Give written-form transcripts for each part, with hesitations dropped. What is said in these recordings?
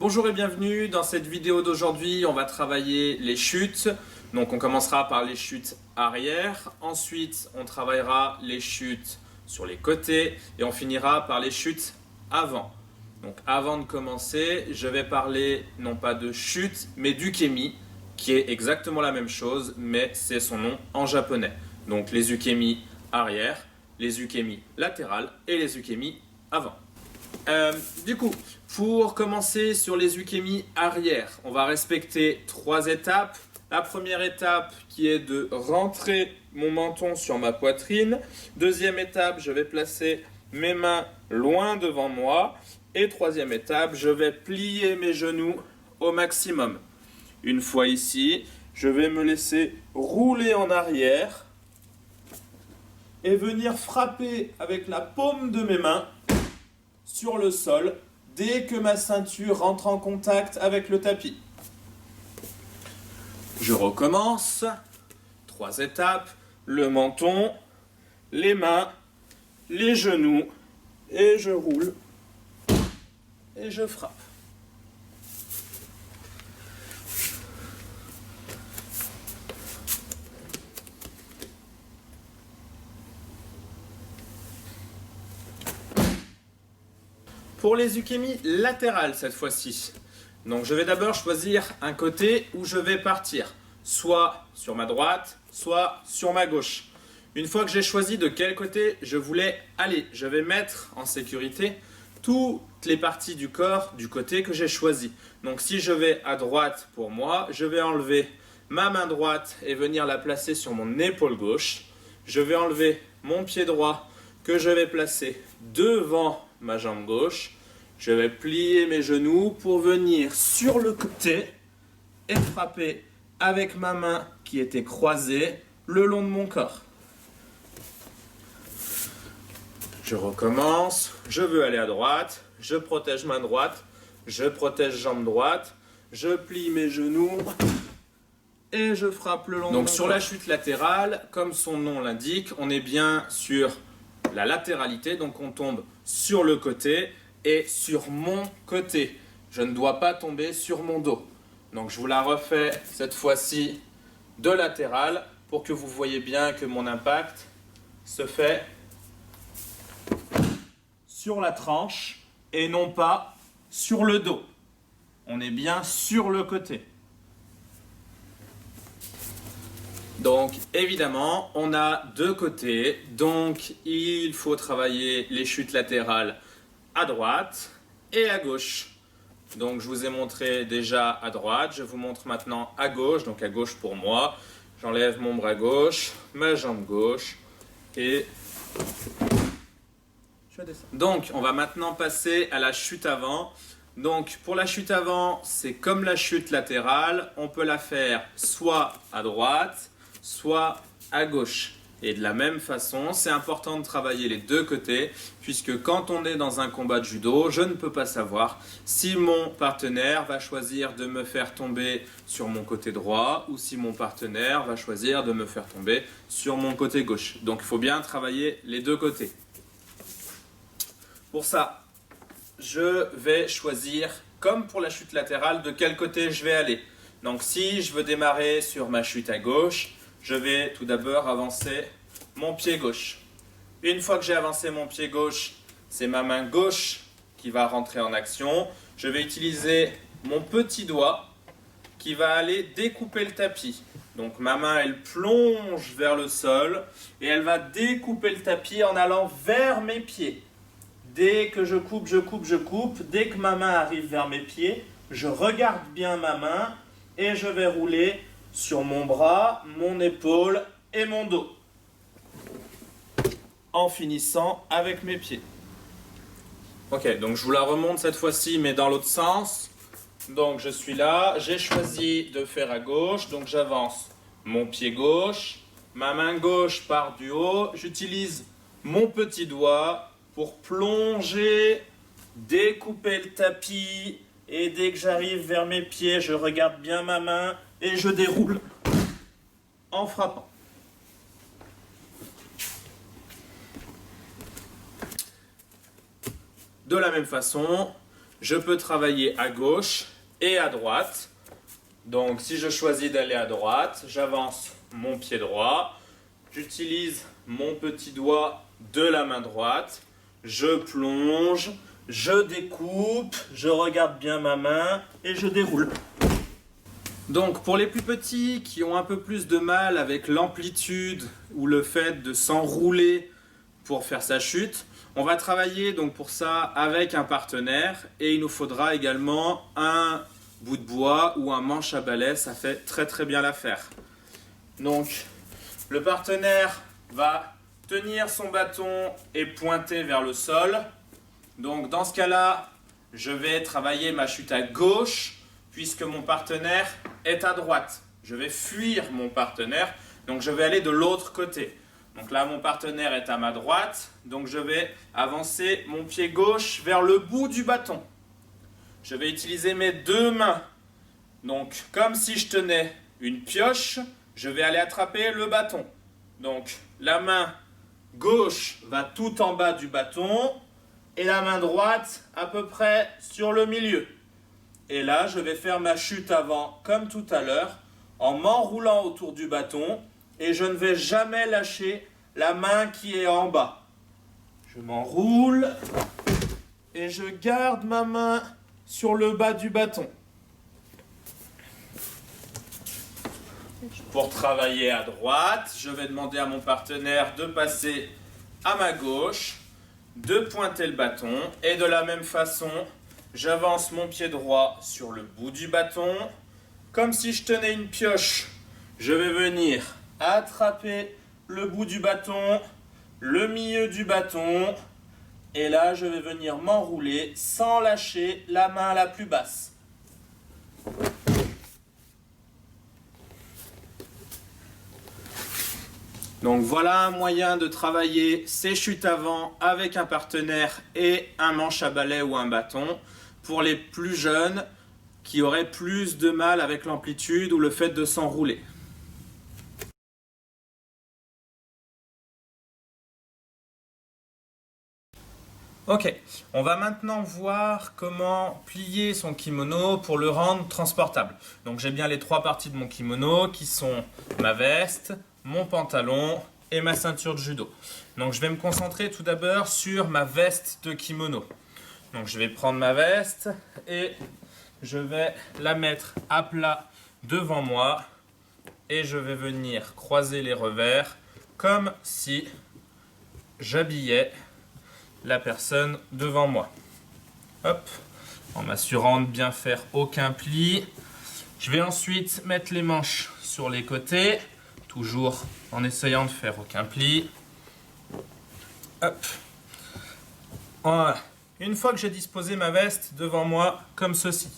Bonjour et bienvenue. Dans cette vidéo d'aujourd'hui, on va travailler les chutes. Donc on commencera par les chutes arrière, ensuite on travaillera les chutes sur les côtés et on finira par les chutes avant. Donc avant de commencer, je vais parler non pas de chute mais d'ukemi, qui est exactement la même chose mais c'est son nom en japonais. Donc les ukemi arrière, les ukemi latérales et les ukemi avant. Du coup, pour commencer sur les ukemi arrière, on va respecter 3 étapes. La première étape qui est de rentrer mon menton sur ma poitrine. Deuxième étape, je vais placer mes mains loin devant moi. Et troisième étape, je vais plier mes genoux au maximum. Une fois ici, je vais me laisser rouler en arrière et venir frapper avec la paume de mes mains sur le sol dès que ma ceinture rentre en contact avec le tapis. Je recommence. 3 étapes, le menton, les mains, les genoux, et je roule et je frappe. Pour les ukemi latérales cette fois-ci, donc je vais d'abord choisir un côté où je vais partir, soit sur ma droite, soit sur ma gauche. Une fois que j'ai choisi de quel côté je voulais aller, je vais mettre en sécurité toutes les parties du corps du côté que j'ai choisi. Donc si je vais à droite pour moi, je vais enlever ma main droite et venir la placer sur mon épaule gauche. Je vais enlever mon pied droit que je vais placer devant ma jambe gauche. Je vais plier mes genoux pour venir sur le côté et frapper avec ma main qui était croisée le long de mon corps. Je recommence, je veux aller à droite, je protège main droite, je protège jambe droite, je plie mes genoux et je frappe le long de mon corps. Donc sur la chute latérale, comme son nom l'indique, on est bien sur la latéralité, donc on tombe sur le côté et sur mon côté. Je ne dois pas tomber sur mon dos. Donc je vous la refais cette fois-ci de latéral pour que vous voyez bien que mon impact se fait sur la tranche et non pas sur le dos. On est bien sur le côté. Donc évidemment, on a 2 côtés, donc il faut travailler les chutes latérales à droite et à gauche. Donc je vous ai montré déjà à droite, je vous montre maintenant à gauche, donc à gauche pour moi. J'enlève mon bras gauche, ma jambe gauche et je descends. Donc on va maintenant passer à la chute avant. Donc pour la chute avant, c'est comme la chute latérale, on peut la faire soit à droite, soit à gauche. Et de la même façon, c'est important de travailler les 2 côtés, puisque quand on est dans un combat de judo, je ne peux pas savoir si mon partenaire va choisir de me faire tomber sur mon côté droit, ou si mon partenaire va choisir de me faire tomber sur mon côté gauche. Donc il faut bien travailler les 2 côtés. Pour ça, je vais choisir, comme pour la chute latérale, de quel côté je vais aller. Donc si je veux démarrer sur ma chute à gauche, je vais tout d'abord avancer mon pied gauche. Une fois que j'ai avancé mon pied gauche, c'est ma main gauche qui va rentrer en action. Je vais utiliser mon petit doigt qui va aller découper le tapis. Donc ma main, elle plonge vers le sol et elle va découper le tapis en allant vers mes pieds. Dès que je coupe, je coupe, je coupe. Dès que ma main arrive vers mes pieds, je regarde bien ma main et je vais rouler sur mon bras, mon épaule et mon dos, en finissant avec mes pieds. Ok, donc je vous la remonte cette fois-ci, mais dans l'autre sens. Donc je suis là, j'ai choisi de faire à gauche, donc j'avance mon pied gauche, ma main gauche part du haut, j'utilise mon petit doigt pour plonger, découper le tapis, et dès que j'arrive vers mes pieds, je regarde bien ma main et je déroule en frappant. De la même façon, je peux travailler à gauche et à droite. Donc si je choisis d'aller à droite, j'avance mon pied droit, j'utilise mon petit doigt de la main droite, je plonge, je découpe, je regarde bien ma main et je déroule. Donc pour les plus petits qui ont un peu plus de mal avec l'amplitude ou le fait de s'enrouler pour faire sa chute, on va travailler donc pour ça avec un partenaire et il nous faudra également un bout de bois ou un manche à balai, ça fait très bien l'affaire. Donc le partenaire va tenir son bâton et pointer vers le sol. Donc dans ce cas-là, je vais travailler ma chute à gauche puisque mon partenaire est à droite. Je vais fuir mon partenaire, donc je vais aller de l'autre côté. Donc là, mon partenaire est à ma droite, donc je vais avancer mon pied gauche vers le bout du bâton. Je vais utiliser mes deux mains. Donc, comme si je tenais une pioche, je vais aller attraper le bâton. Donc, la main gauche va tout en bas du bâton et la main droite à peu près sur le milieu. Et là, je vais faire ma chute avant comme tout à l'heure en m'enroulant autour du bâton et je ne vais jamais lâcher la main qui est en bas. Je m'enroule et je garde ma main sur le bas du bâton. Pour travailler à droite, je vais demander à mon partenaire de passer à ma gauche, de pointer le bâton et de la même façon, j'avance mon pied droit sur le bout du bâton. Comme si je tenais une pioche, je vais venir attraper le bout du bâton, le milieu du bâton et là, je vais venir m'enrouler sans lâcher la main la plus basse. Donc voilà un moyen de travailler ces chutes avant avec un partenaire et un manche à balai ou un bâton pour les plus jeunes qui auraient plus de mal avec l'amplitude ou le fait de s'enrouler. Ok, on va maintenant voir comment plier son kimono pour le rendre transportable. Donc j'ai bien les trois parties de mon kimono qui sont ma veste, mon pantalon et ma ceinture de judo. Donc je vais me concentrer tout d'abord sur ma veste de kimono. Donc je vais prendre ma veste et je vais la mettre à plat devant moi et je vais venir croiser les revers comme si j'habillais la personne devant moi. Hop, en m'assurant de bien faire aucun pli. Je vais ensuite mettre les manches sur les côtés, toujours en essayant de faire aucun pli. Hop. Voilà. Une fois que j'ai disposé ma veste devant moi, comme ceci,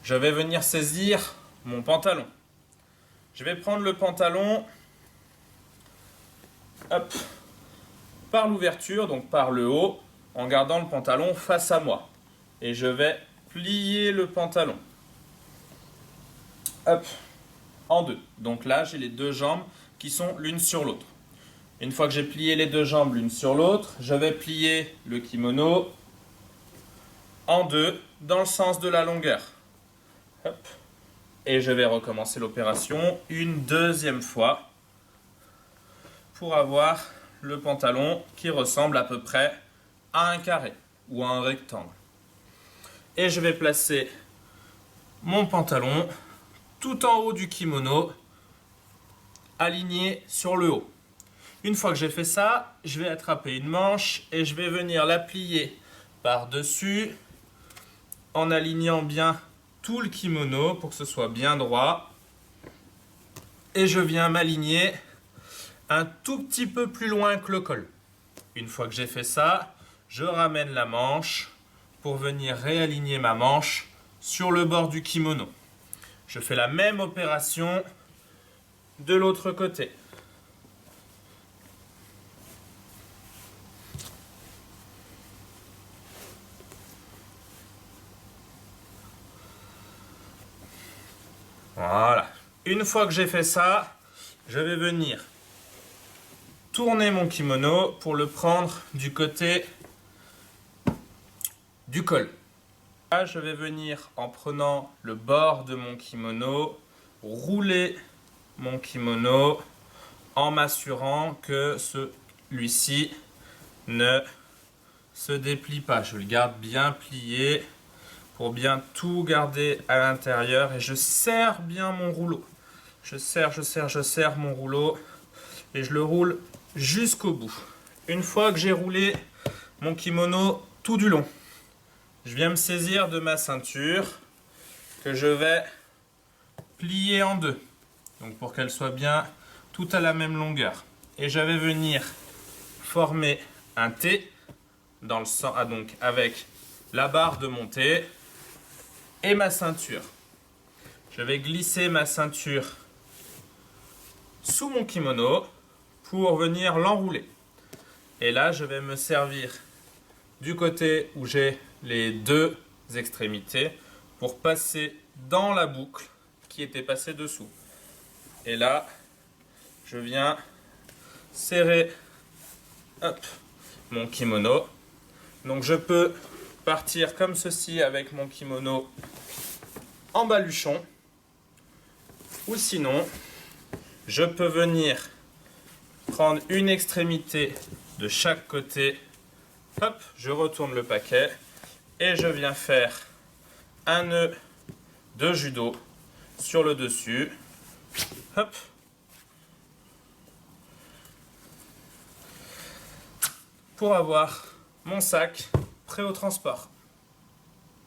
je vais venir saisir mon pantalon. Je vais prendre le pantalon, hop, par l'ouverture, donc par le haut, en gardant le pantalon face à moi. Et je vais plier le pantalon. Hop, en deux. Donc là, j'ai les deux jambes qui sont l'une sur l'autre. Une fois que j'ai plié les deux jambes l'une sur l'autre, je vais plier le kimono en deux dans le sens de la longueur. Hop. Et je vais recommencer l'opération une deuxième fois pour avoir le pantalon qui ressemble à peu près à un carré ou à un rectangle. Et je vais placer mon pantalon tout en haut du kimono, aligné sur le haut. Une fois que j'ai fait ça, je vais attraper une manche et je vais venir la plier par-dessus en alignant bien tout le kimono pour que ce soit bien droit. Et je viens m'aligner un tout petit peu plus loin que le col. Une fois que j'ai fait ça, je ramène la manche pour venir réaligner ma manche sur le bord du kimono. Je fais la même opération de l'autre côté. Voilà. Une fois que j'ai fait ça, je vais venir tourner mon kimono pour le prendre du côté du col. Là, je vais venir en prenant le bord de mon kimono, rouler mon kimono en m'assurant que celui-ci ne se déplie pas. Je le garde bien plié pour bien tout garder à l'intérieur et je serre bien mon rouleau. Je serre mon rouleau et je le roule jusqu'au bout. Une fois que j'ai roulé mon kimono tout du long, je viens me saisir de ma ceinture que je vais plier en deux. Donc pour qu'elle soit bien tout à la même longueur. Et je vais venir former un T dans le sens, donc avec la barre de mon T et ma ceinture. Je vais glisser ma ceinture sous mon kimono pour venir l'enrouler. Et là, je vais me servir du côté où j'ai les deux extrémités pour passer dans la boucle qui était passée dessous. Et là, je viens serrer mon kimono. Donc je peux partir comme ceci avec mon kimono en baluchon. Ou sinon, je peux venir prendre une extrémité de chaque côté. Hop, je retourne le paquet et je viens faire un nœud de judo sur le dessus. Hop. Pour avoir mon sac prêt au transport.